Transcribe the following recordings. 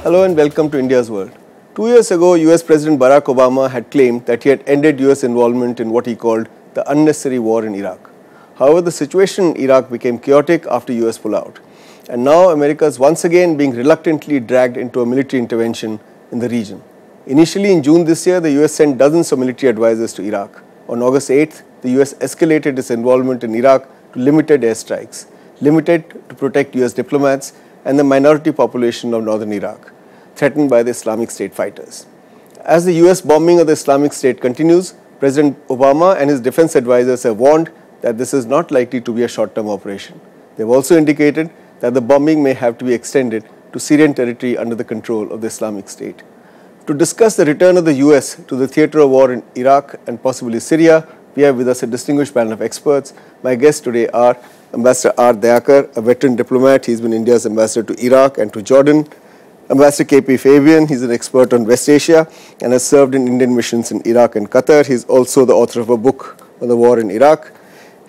Hello and welcome to India's World. 2 years ago, US President Barack Obama had claimed that he had ended US involvement in what he called the unnecessary war in Iraq. However, the situation in Iraq became chaotic after US pullout. And now America is once again being reluctantly dragged into a military intervention in the region. Initially in June this year, the US sent dozens of military advisors to Iraq. On August 8th, the US escalated its involvement in Iraq to limited airstrikes, limited to protect US diplomats and the minority population of northern Iraq, threatened by the Islamic State fighters. As the US bombing of the Islamic State continues, President Obama and his defense advisors have warned that this is not likely to be a short-term operation. They have also indicated that the bombing may have to be extended to Syrian territory under the control of the Islamic State. To discuss the return of the US to the theatre of war in Iraq and possibly Syria, we have with us a distinguished panel of experts. My guests today are Ambassador R. Dayakar, a veteran diplomat. He's been India's ambassador to Iraq and to Jordan. Ambassador K.P. Fabian, he's an expert on West Asia and has served in Indian missions in Iraq and Qatar. He's also the author of a book on the war in Iraq.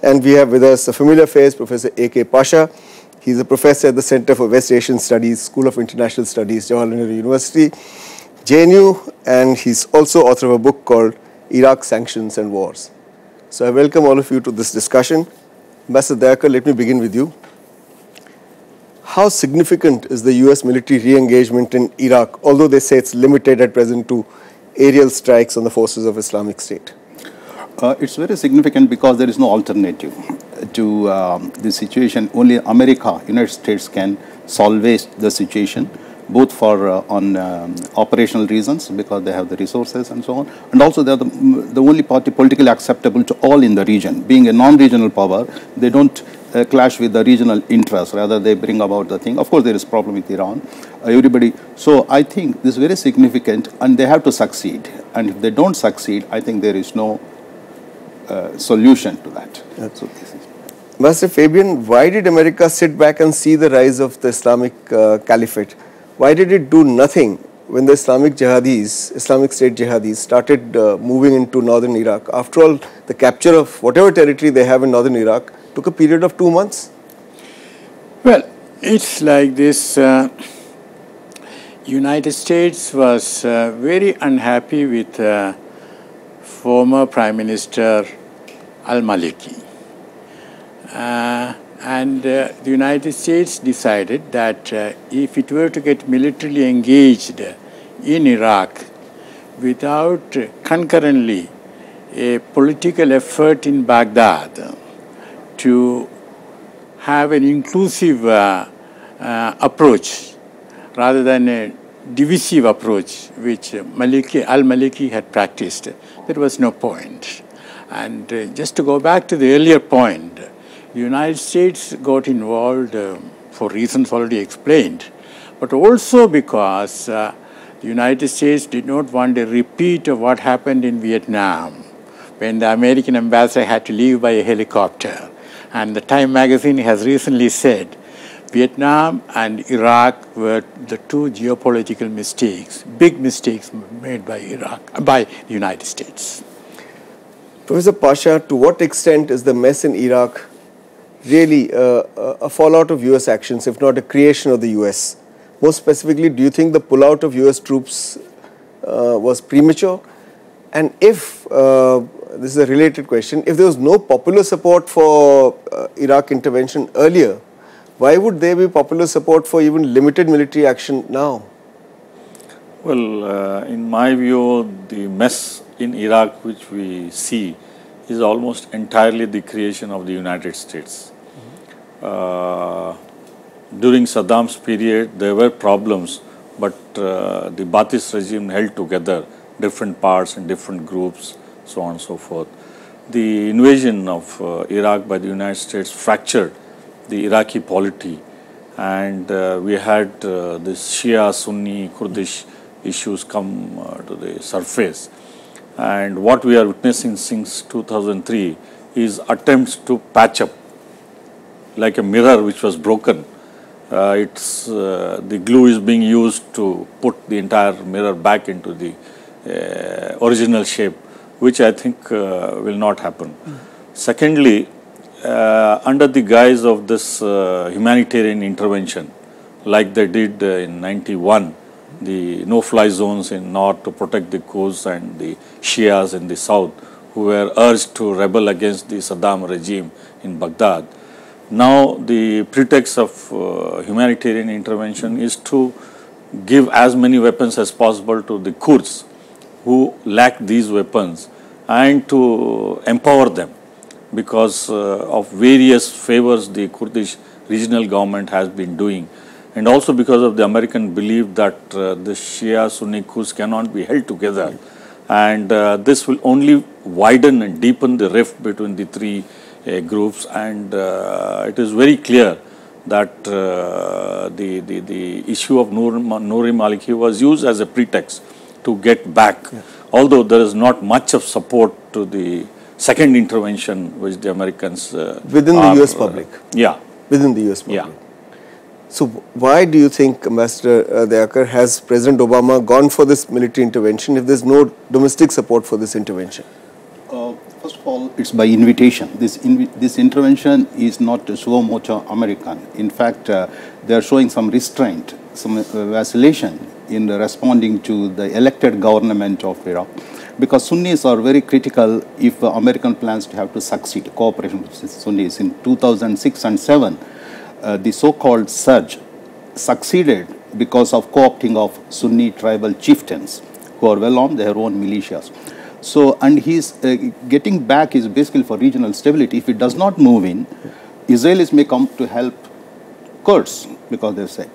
And we have with us a familiar face, Professor A.K. Pasha. He's a professor at the Center for West Asian Studies, School of International Studies, Jawaharlal Nehru University, JNU, and he's also author of a book called Iraq Sanctions and Wars. So I welcome all of you to this discussion. Ambassador Dayakar, let me begin with you. How significant is the US military re-engagement in Iraq, although they say it's limited at present to aerial strikes on the forces of Islamic State? It's very significant because there is no alternative to the situation. Only America, United States can salvage the situation, both for on operational reasons because they have the resources and so on, and also they are the only party politically acceptable to all in the region. Being a non-regional power, they don't clash with the regional interests, rather they bring about the thing. Of course, there is problem with Iran, everybody. So I think this is very significant and they have to succeed. And if they don't succeed, I think there is no solution to that. So this is. Master Fabian, why did America sit back and see the rise of the Islamic Caliphate? Why did it do nothing when the Islamic State jihadis started moving into northern Iraq? After all, the capture of whatever territory they have in northern Iraq took a period of 2 months. Well, it's like this. United States was very unhappy with former Prime Minister al-Maliki. And the United States decided that if it were to get militarily engaged in Iraq without concurrently a political effort in Baghdad to have an inclusive approach rather than a divisive approach which al-Maliki had practiced, there was no point. And just to go back to the earlier point, the United States got involved for reasons already explained, but also because the United States did not want a repeat of what happened in Vietnam when the American ambassador had to leave by a helicopter. And the Time magazine has recently said Vietnam and Iraq were the two geopolitical mistakes, big mistakes made by the United States. Professor Pasha, to what extent is the mess in Iraq really a fallout of US actions, if not a creation of the US? More specifically, do you think the pullout of US troops was premature? And if, this is a related question, if there was no popular support for Iraq intervention earlier, why would there be popular support for even limited military action now? Well, in my view, the mess in Iraq which we see is almost entirely the creation of the United States. During Saddam's period, there were problems, but the Ba'athist regime held together different parts and different groups, so on and so forth. The invasion of Iraq by the United States fractured the Iraqi polity, and we had this Shia, Sunni, Kurdish issues come to the surface. And what we are witnessing since 2003 is attempts to patch up, like a mirror which was broken. The glue is being used to put the entire mirror back into the original shape, which I think will not happen. Secondly, under the guise of this humanitarian intervention, like they did in 91, the no-fly zones in north to protect the Kurds and the Shias in the south, who were urged to rebel against the Saddam regime in Baghdad. Now the pretext of humanitarian intervention is to give as many weapons as possible to the Kurds who lack these weapons, and to empower them because of various favors the Kurdish regional government has been doing, and also because of the American belief that the Shia Sunni Kurds cannot be held together, and this will only widen and deepen the rift between the three groups, and it is very clear that the issue of Noor Maliki was used as a pretext to get back, although there is not much of support to the second intervention which the Americans within the US public. Within the US public. So why do you think, Ambassador Dayakar, has President Obama gone for this military intervention if there is no domestic support for this intervention? First of all, it's by invitation. This intervention is not suo motu American. In fact, they are showing some restraint, some vacillation in responding to the elected government of Iraq, because Sunnis are very critical if American plans to have to succeed, cooperation with Sunnis. In 2006 and 7, the so-called surge succeeded because of co-opting of Sunni tribal chieftains who are well armed, their own militias. So, and he's getting back is basically for regional stability. If it does not move in, Israelis may come to help Kurds, because they've said.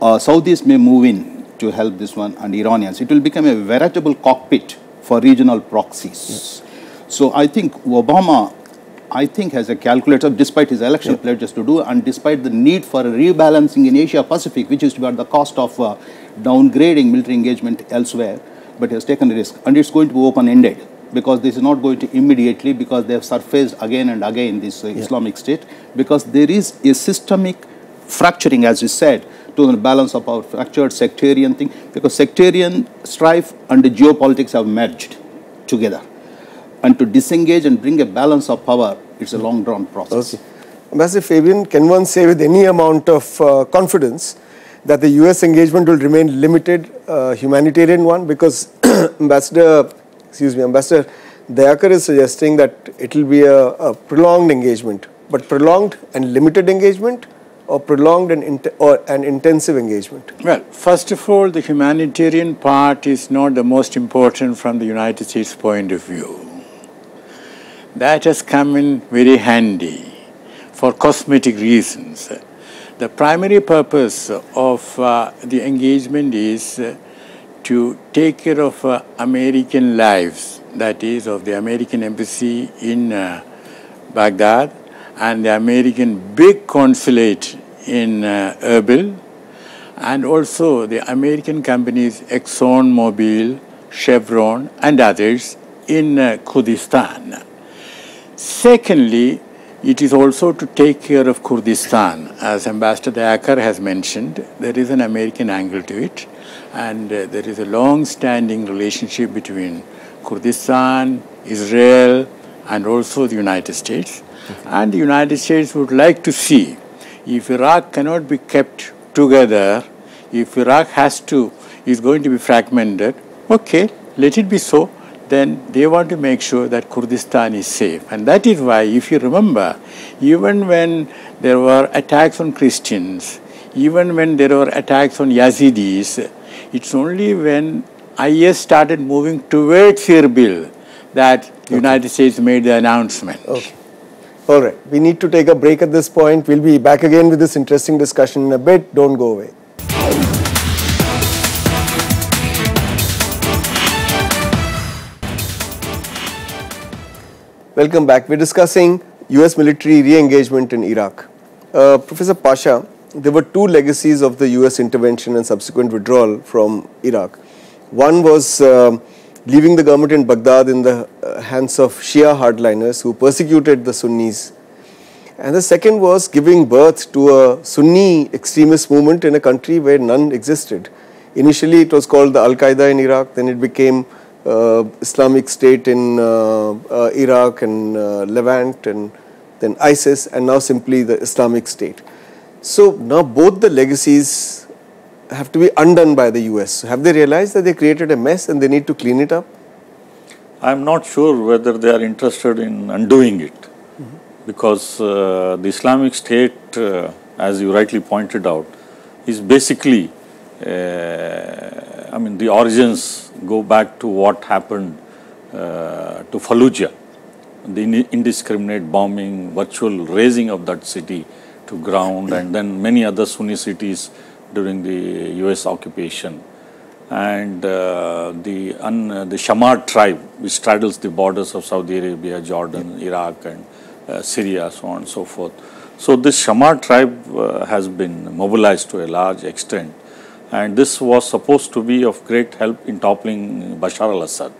Saudis may move in to help this one, and Iranians. It will become a veritable cockpit for regional proxies. So I think Obama, has a calculator, despite his election pledges to do, and despite the need for a rebalancing in Asia Pacific, which is to be at the cost of downgrading military engagement elsewhere, but he has taken a risk, and it's going to be open-ended, because this is not going to immediately, because they have surfaced again and again, this Islamic State, because there is a systemic fracturing, as you said, to the balance of our fractured sectarian thing, because sectarian strife and the geopolitics have merged together. And to disengage and bring a balance of power, it's a long-drawn process. Okay. Ambassador Fabian, can one say with any amount of confidence that the US engagement will remain limited, humanitarian one? Because Ambassador Dayakar is suggesting that it will be a prolonged engagement, but prolonged and limited engagement, or prolonged and an intensive engagement? Well, first of all, the humanitarian part is not the most important from the United States point of view. That has come in very handy for cosmetic reasons. The primary purpose of the engagement is to take care of American lives, that is, of the American embassy in Baghdad and the American big consulate in Erbil, and also the American companies ExxonMobil, Chevron, and others in Kurdistan. Secondly, it is also to take care of Kurdistan. As Ambassador Dayakar has mentioned, there is an American angle to it, and there is a long-standing relationship between Kurdistan, Israel, and also the United States. And the United States would like to see, if Iraq cannot be kept together, if Iraq is going to be fragmented, okay, let it be so. Then they want to make sure that Kurdistan is safe. And that is why, if you remember, even when there were attacks on Christians, even when there were attacks on Yazidis, it's only when IS started moving towards Erbil that the United States made the announcement. Okay. All right. We need to take a break at this point. We'll be back again with this interesting discussion in a bit. Don't go away. Welcome back. We're discussing US military re-engagement in Iraq. Professor Pasha, there were two legacies of the US intervention and subsequent withdrawal from Iraq. One was leaving the government in Baghdad in the hands of Shia hardliners who persecuted the Sunnis. And the second was giving birth to a Sunni extremist movement in a country where none existed. Initially it was called the Al-Qaeda in Iraq, then it became Islamic State in Iraq and Levant, and then ISIS, and now simply the Islamic State. So now both the legacies have to be undone by the US. Have they realized that they created a mess and they need to clean it up? I am not sure whether they are interested in undoing it, because the Islamic State, as you rightly pointed out, is basically, I mean, the origins go back to what happened to Fallujah, the indiscriminate bombing, virtual razing of that city to ground, and then many other Sunni cities during the US occupation. And the Shamar tribe, which straddles the borders of Saudi Arabia, Jordan, Iraq, and Syria, so on and so forth. So this Shamar tribe has been mobilized to a large extent, and this was supposed to be of great help in toppling Bashar al-Assad.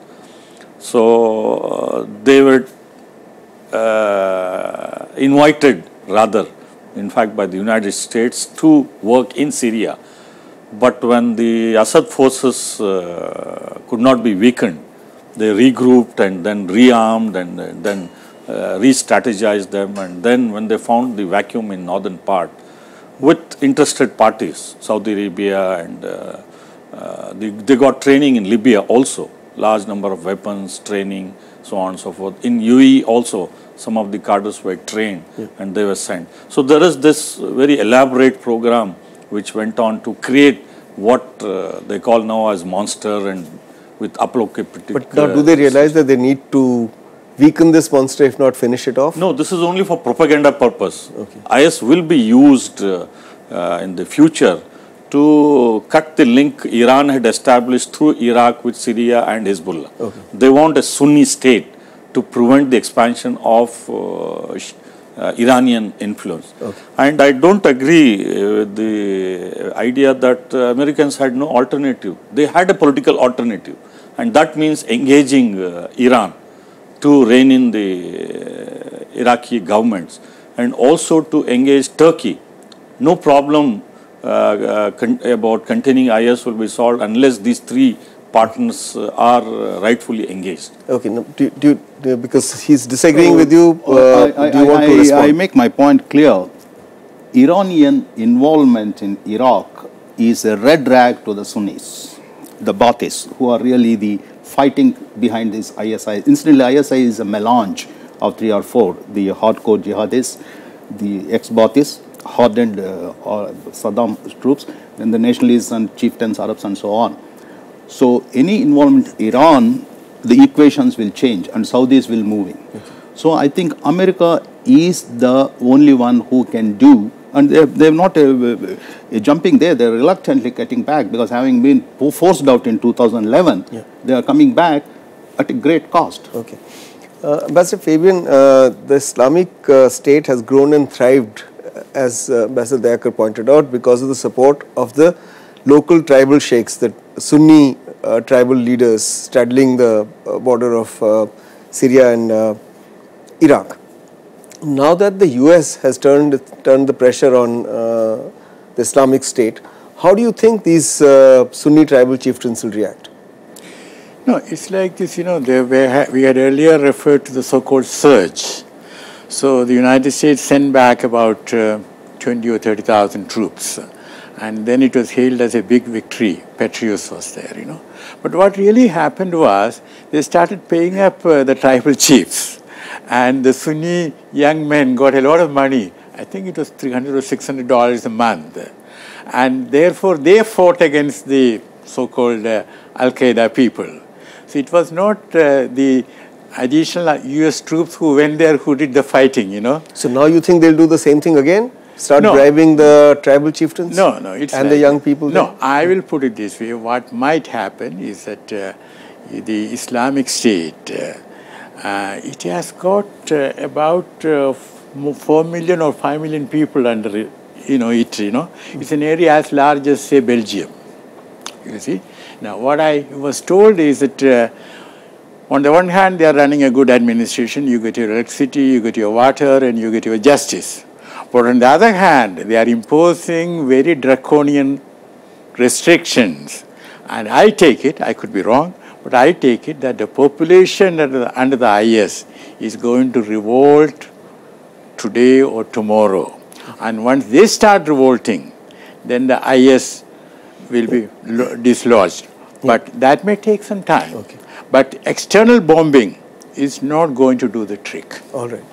So they were invited, rather, in fact, by the United States to work in Syria. But when the Assad forces could not be weakened, they regrouped and then rearmed and then re-strategized them. And then when they found the vacuum in northern part, with interested parties, Saudi Arabia, and they got training in Libya also, large number of weapons, training, so on and so forth. In UAE also, some of the cadres were trained and they were sent. So there is this very elaborate program which went on to create what they call now as monster, and with apocalyptic. But now do they realize that they need to weaken this monster, if not finish it off? No, this is only for propaganda purpose. Okay. IS will be used in the future to cut the link Iran had established through Iraq with Syria and Hezbollah. Okay. They want a Sunni state to prevent the expansion of Iranian influence. Okay. And I don't agree with the idea that Americans had no alternative. They had a political alternative, and that means engaging Iran to rein in the Iraqi governments, and also to engage Turkey. No problem about containing IS will be solved unless these three partners are rightfully engaged. Okay, no, because he's disagreeing with you, do you want to respond? I make my point clear. Iranian involvement in Iraq is a red rag to the Sunnis, the Baathis, who are really the fighting behind this ISI. Incidentally, ISI is a melange of 3 or 4, the hardcore jihadists, the ex-Baathis, hardened Saddam troops, then the nationalists and chieftains, Arabs, and so on. So any involvement in Iran, the equations will change and Saudis will move in. Okay. So I think America is the only one who can do, and they're not jumping there, they're reluctantly getting back, because having been forced out in 2011, they are coming back at a great cost. Okay. Ambassador Fabian, the Islamic State has grown and thrived, as Ambassador Dayakar pointed out, because of the support of the local tribal sheikhs, the Sunni tribal leaders straddling the border of Syria and Iraq. Now that the US has turned the pressure on the Islamic State, how do you think these Sunni tribal chieftains will react? No, it's like this, you know, we had earlier referred to the so-called surge. So the United States sent back about 20 or 30,000 troops. And then it was hailed as a big victory. Patriots was there, you know. But what really happened was they started paying up the tribal chiefs. And the Sunni young men got a lot of money. I think it was $300 or $600 a month. And therefore they fought against the so-called Al-Qaeda people. So it was not the additional US troops who went there who did the fighting, you know. So now you think they'll do the same thing again? Start bribing the tribal chieftains? No, it's and like the young people? No, I will put it this way. What might happen is that the Islamic State, it has got about 4 million or 5 million people under it, you know. It's an area as large as, say, Belgium, you see. Now, what I was told is that on the one hand, they are running a good administration. You get your electricity, you get your water, and you get your justice. But on the other hand, they are imposing very draconian restrictions. And I take it, I could be wrong, but I take it that the population under the IS is going to revolt today or tomorrow. And once they start revolting, then the IS will be dislodged. But that may take some time. Okay. But external bombing is not going to do the trick. All right.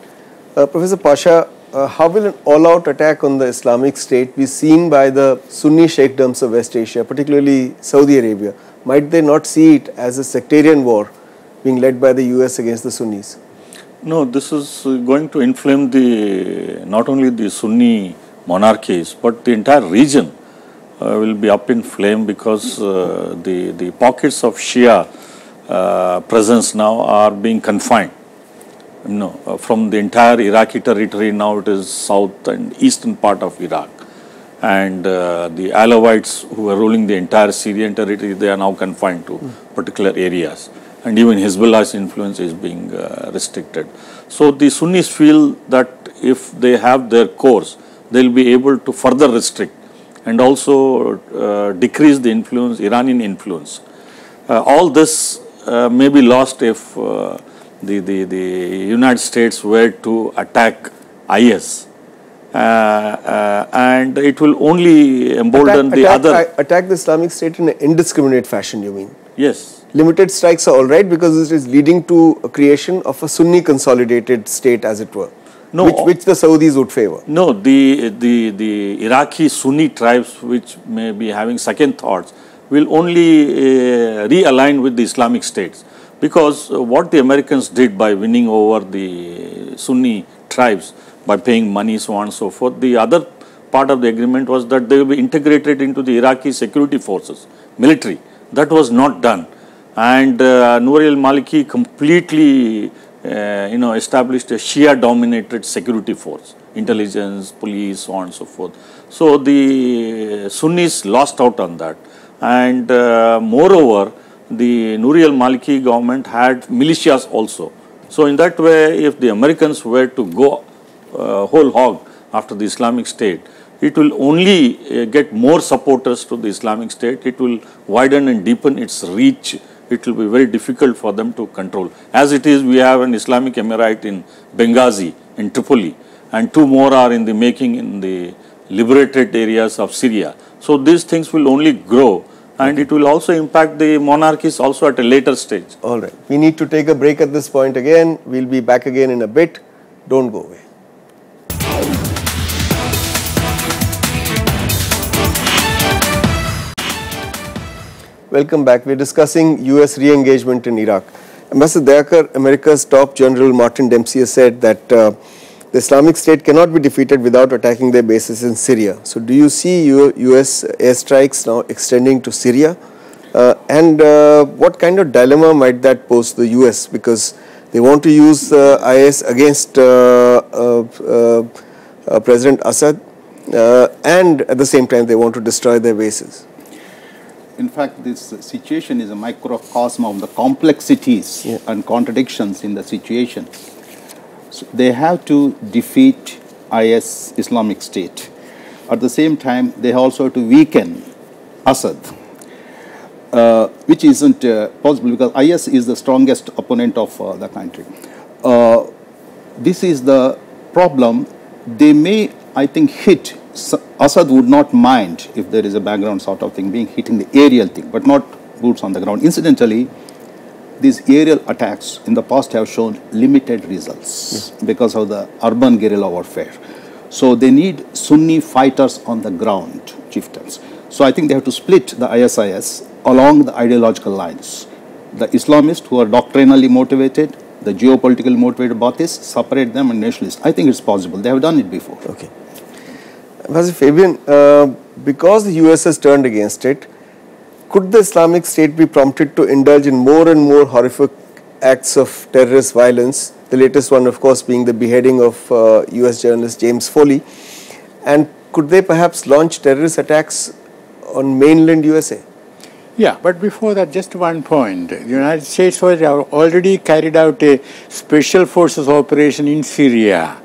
Professor Pasha, how will an all-out attack on the Islamic State be seen by the Sunni sheikdoms of West Asia, particularly Saudi Arabia? Might they not see it as a sectarian war being led by the US against the Sunnis? No, this is going to inflame not only the Sunni monarchies, but the entire region will be up in flame, because the pockets of Shia presence now are being confined. From the entire Iraqi territory, now it is south and eastern part of Iraq. And the Alawites who are ruling the entire Syrian territory, they are now confined to particular areas. And even Hezbollah's influence is being restricted. So the Sunnis feel that if they have their course, they will be able to further restrict and also decrease the influence, Iranian influence. All this may be lost if the United States were to attack IS. And it will only embolden Attack the Islamic State in an indiscriminate fashion, you mean? Yes. Limited strikes are all right because it is leading to a creation of a Sunni consolidated state, as it were, which the Saudis would favor. No, the Iraqi Sunni tribes, which may be having second thoughts, will only realign with the Islamic states, because what the Americans did by winning over the Sunni tribes by paying money, so on and so forth, the other part of the agreement was that they will be integrated into the Iraqi security forces, military. That was not done. And Nouri al-Maliki completely established a Shia-dominated security force, intelligence, police, so on and so forth. So the Sunnis lost out on that. And moreover, the Nouri al-Maliki government had militias also. So in that way, if the Americans were to go whole hog after the Islamic State, it will only get more supporters to the Islamic State. It will widen and deepen its reach. It will be very difficult for them to control. As it is, we have an Islamic Emirate in Benghazi, in Tripoli, and 2 more are in the making in the liberated areas of Syria. So these things will only grow, and it will also impact the monarchies also at a later stage. All right. We need to take a break at this point again. We'll be back again in a bit. Don't go away. Welcome back. We're discussing US re-engagement in Iraq. Ambassador Dayakar, America's top general Martin Dempsey has said that the Islamic State cannot be defeated without attacking their bases in Syria. So do you see US airstrikes now extending to Syria? And what kind of dilemma might that pose to the US? Because they want to use IS against President Assad, and at the same time they want to destroy their bases. In fact, this situation is a microcosm of the complexities and contradictions in the situation. So they have to defeat IS, Islamic State. At the same time, they also have to weaken Assad, which isn't possible because IS is the strongest opponent of the country. This is the problem. They may, I think, hit. Assad would not mind if there is a background sort of thing being hit in the aerial thing, but not boots on the ground. Incidentally, these aerial attacks in the past have shown limited results because of the urban guerrilla warfare. So they need Sunni fighters on the ground, chieftains. So I think they have to split the ISIS along the ideological lines. The Islamists who are doctrinally motivated, the geopolitically motivated Baathists, separate them, and nationalists. I think it's possible. They have done it before. Okay. Fabian, because the US has turned against it, could the Islamic State be prompted to indulge in more and more horrific acts of terrorist violence? The latest one, of course, being the beheading of US journalist James Foley. And could they perhaps launch terrorist attacks on mainland USA? Yeah, but before that, just one point. The United States has already carried out a special forces operation in Syria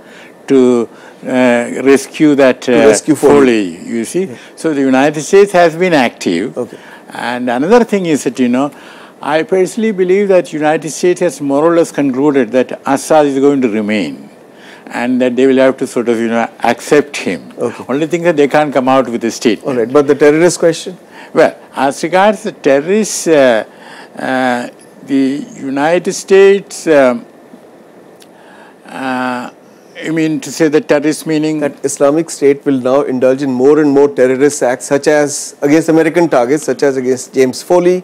to rescue that Foley, you see. Yeah. So the United States has been active. Okay. And another thing is that, I personally believe that United States has more or less concluded that Assad is going to remain. and that they will have to sort of, accept him. Okay. Only thing that they can't come out with a statement. All right, but the terrorist question? Well, as regards the terrorists, the United States, you mean to say the terrorist meaning? That Islamic State will now indulge in more and more terrorist acts, such as against American targets, such as against James Foley,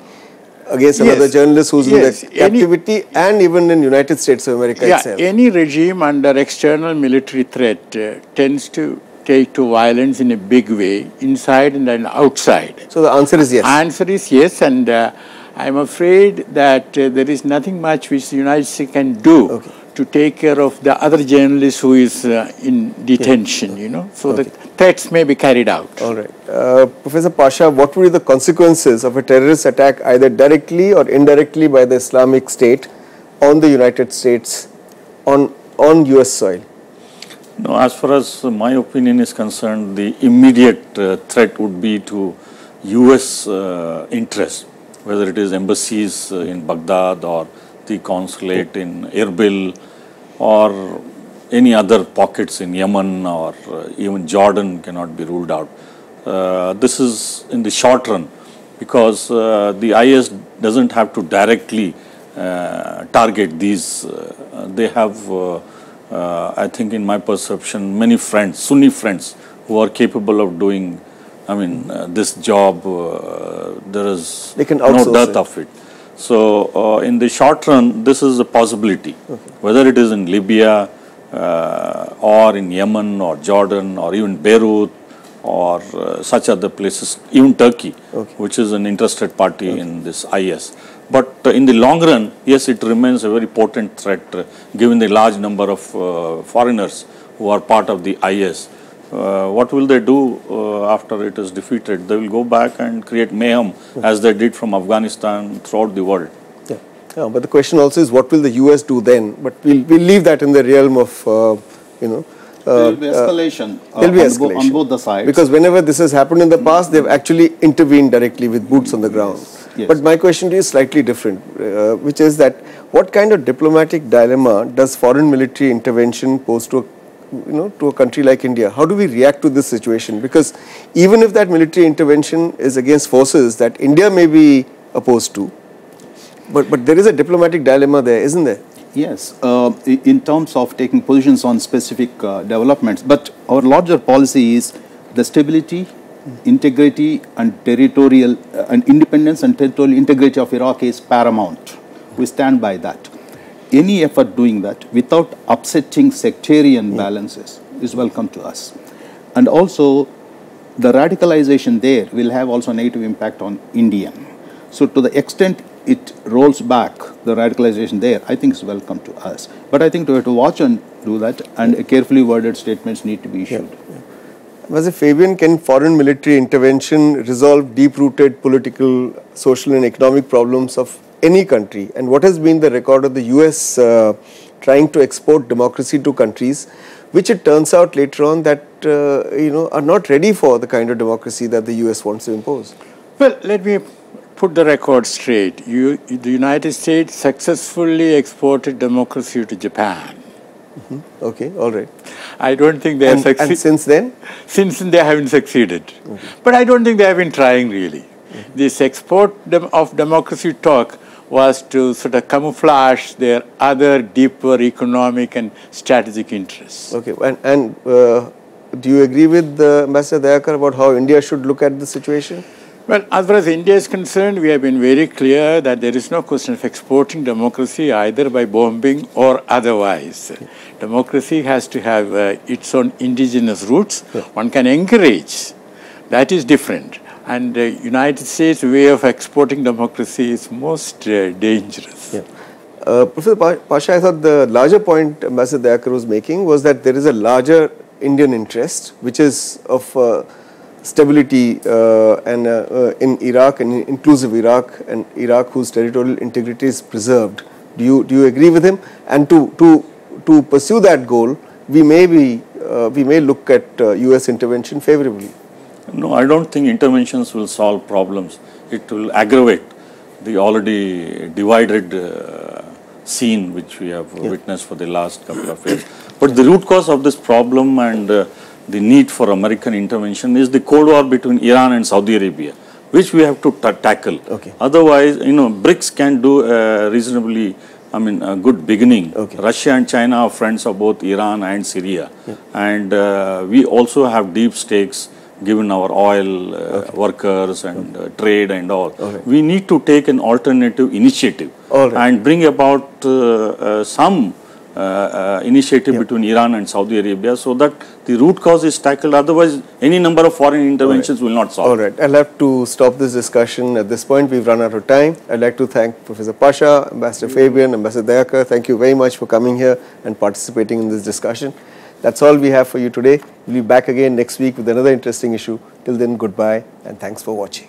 against another journalist who's in the captivity, and even in United States of America itself. Any regime under external military threat tends to take to violence in a big way, inside and then outside. So the answer is yes. Answer is yes, and I'm afraid that there is nothing much which the United States can do to take care of the other journalist who is in detention, so that threats may be carried out. All right. Professor Pasha, what would be the consequences of a terrorist attack either directly or indirectly by the Islamic State on the United States, on US soil? No, as far as my opinion is concerned, the immediate threat would be to US interest, whether it is embassies in Baghdad or the consulate in Erbil or any other pockets in Yemen or even Jordan cannot be ruled out. This is in the short run, because the IS doesn't have to directly target these. They have, I think in my perception, many friends, Sunni friends, who are capable of doing, this job. There is no doubt of it. So, in the short run, this is a possibility, whether it is in Libya or in Yemen or Jordan or even Beirut or such other places, even Turkey, which is an interested party in this IS. But in the long run, yes, it remains a very potent threat, given the large number of foreigners who are part of the IS. What will they do after it is defeated? They will go back and create mayhem as they did from Afghanistan throughout the world. Yeah, but the question also is, what will the US do then? But we'll leave that in the realm of, there will be escalation, on both the sides. Because whenever this has happened in the past, they've actually intervened directly with boots on the ground. Yes. But my question to you is slightly different, which is that what kind of diplomatic dilemma does foreign military intervention pose to a country like India? How do we react to this situation? Because even if that military intervention is against forces that India may be opposed to, but there is a diplomatic dilemma there, isn't there? Yes, in terms of taking positions on specific developments. But our larger policy is the stability, integrity and territorial and independence and territorial integrity of Iraq is paramount. We stand by that. Any effort doing that without upsetting sectarian balances is welcome to us. And also, the radicalization there will have also a negative impact on India. So to the extent it rolls back, the radicalization there, I think is welcome to us. But I think we have to watch and do that, and carefully worded statements need to be issued. As a Fabian, can foreign military intervention resolve deep-rooted political, social and economic problems of any country? And what has been the record of the US trying to export democracy to countries, which it turns out later on that are not ready for the kind of democracy that the US wants to impose? Well, let me put the record straight. The United States successfully exported democracy to Japan. Okay, all right. I don't think they have succeeded. And since then? Since then, they haven't succeeded. But I don't think they have been trying really. This export of democracy talk was to sort of camouflage their other deeper economic and strategic interests. Okay, and do you agree with Ambassador Dayakar about how India should look at the situation? Well, as far as India is concerned, we have been very clear that there is no question of exporting democracy either by bombing or otherwise. Democracy has to have its own indigenous roots. One can encourage. That is different. And the United States' way of exporting democracy is most dangerous. Professor Pasha, I thought the larger point Ambassador Dayakar was making was that there is a larger Indian interest, which is of stability in Iraq, and inclusive Iraq, and Iraq whose territorial integrity is preserved. Do you agree with him? And to pursue that goal, we may look at US intervention favorably. No, I don't think interventions will solve problems. It will aggravate the already divided scene which we have witnessed for the last couple of years. But the root cause of this problem and the need for American intervention is the Cold War between Iran and Saudi Arabia, which we have to tackle. Okay. Otherwise, BRICS can do reasonably, a good beginning. Okay. Russia and China are friends of both Iran and Syria. And we also have deep stakes given our oil workers and trade and all. We need to take an alternative initiative and bring about some initiative between Iran and Saudi Arabia so that the root cause is tackled. Otherwise, any number of foreign interventions will not solve. All right. I'll have to stop this discussion at this point. We've run out of time. I'd like to thank Professor Pasha, Ambassador Fabian, Ambassador Dayakar. Thank you very much for coming here and participating in this discussion. That's all we have for you today. We'll be back again next week with another interesting issue. Till then, goodbye and thanks for watching.